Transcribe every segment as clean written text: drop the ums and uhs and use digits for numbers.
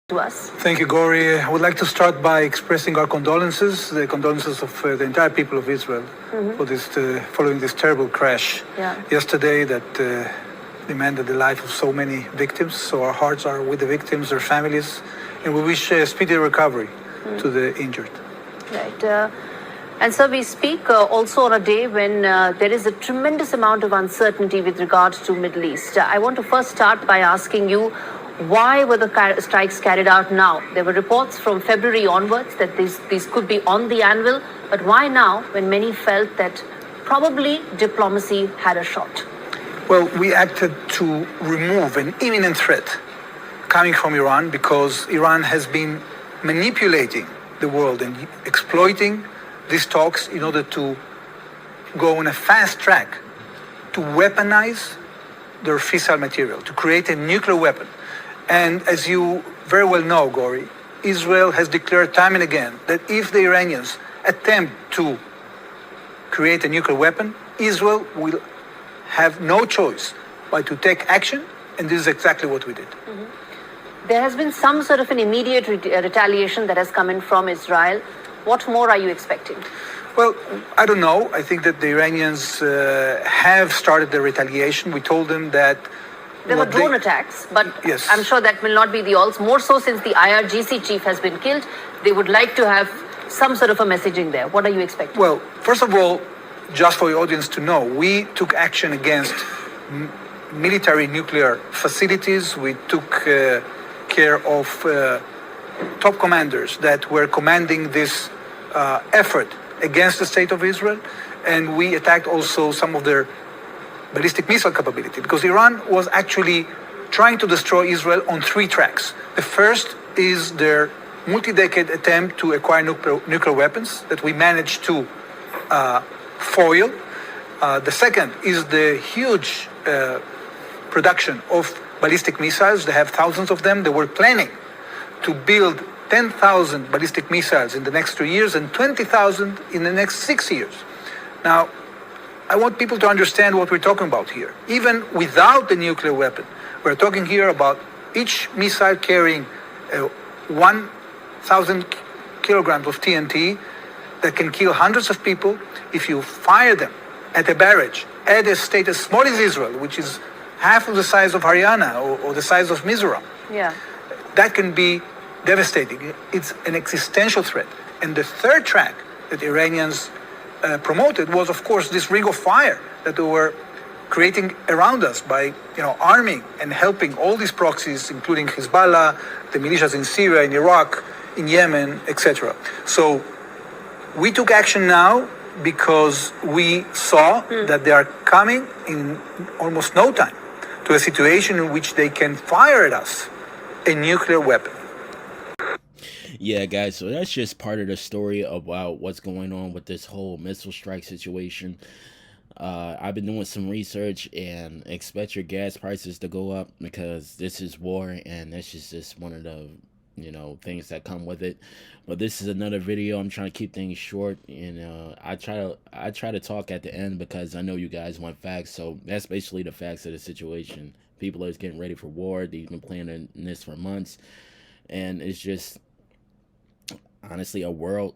to us. Thank you, Gori. I would like to start by expressing our condolences, the condolences of the entire people of Israel for this, following this terrible crash yesterday that demanded the life of so many victims. So our hearts are with the victims, their families, and we wish speedy recovery to the injured. Right. And so we speak also on a day when there is a tremendous amount of uncertainty with regard to Middle East. I want to first start by asking you, why were the strikes carried out now? There were reports from February onwards that these could be on the anvil, but why now when many felt that probably diplomacy had a shot? Well, we acted to remove an imminent threat coming from Iran because Iran has been manipulating the world and exploiting these talks in order to go on a fast track to weaponize their fissile material, to create a nuclear weapon. And as you very well know, Gori, Israel has declared time and again that if the Iranians attempt to create a nuclear weapon, Israel will have no choice but to take action, and this is exactly what we did. There has been some sort of an immediate retaliation that has come in from Israel. What more are you expecting? Well, I don't know. I think that the Iranians have started the retaliation. We told them that there were drone attacks, but yes, I'm sure that will not be the alls. More so since the IRGC chief has been killed, they would like to have some sort of a messaging there. What are you expecting? Well, first of all, just for the audience to know, we took action against military nuclear facilities. We took care of top commanders that were commanding this effort against the state of Israel, and we attacked also some of their ballistic missile capability, because Iran was actually trying to destroy Israel on three tracks. The first is their multi-decade attempt to acquire nuclear weapons that we managed to foil. The second is the huge production of ballistic missiles. They have thousands of them. They were planning to build 10,000 ballistic missiles in the next 3 years and 20,000 in the next 6 years. Now, I want people to understand what we're talking about here. Even without the nuclear weapon, we're talking here about each missile carrying 1,000 kilograms of TNT that can kill hundreds of people. If you fire them at a barrage, at a state as small as Israel, which is half of the size of Haryana or the size of Mizoram, that can be devastating. It's an existential threat. And the third track that Iranians promoted was, of course, this ring of fire that they were creating around us by, arming and helping all these proxies, including Hezbollah, the militias in Syria, in Iraq, in Yemen, etc. So we took action now because we saw that they are coming in almost no time to a situation in which they can fire at us a nuclear weapon. Yeah, guys, so that's just part of the story about what's going on with this whole missile strike situation. I've been doing some research, and expect your gas prices to go up because this is war, and this is just one of the things that come with it. But this is another video. I'm trying to keep things short, and I try to talk at the end because I know you guys want facts. So that's basically the facts of the situation. People are getting ready for war. They've been planning this for months, and it's just honestly a world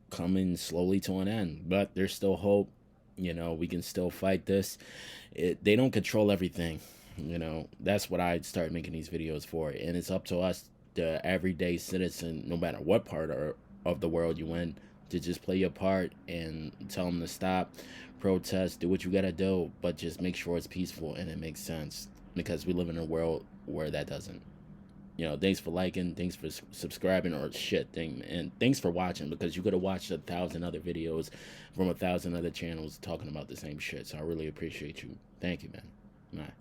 coming slowly to an end. But there's still hope. We can still fight this. They don't control everything. That's what I start making these videos for, and it's up to us, the everyday citizen, no matter what part of the world you in, to just play your part and tell them to stop, protest, do what you gotta do, but just make sure it's peaceful and it makes sense, because we live in a world where that doesn't. Thanks for liking, thanks for subscribing, and thanks for watching, because you could have watched 1,000 other videos from 1,000 other channels talking about the same shit. So I really appreciate you. Thank you, man. Bye.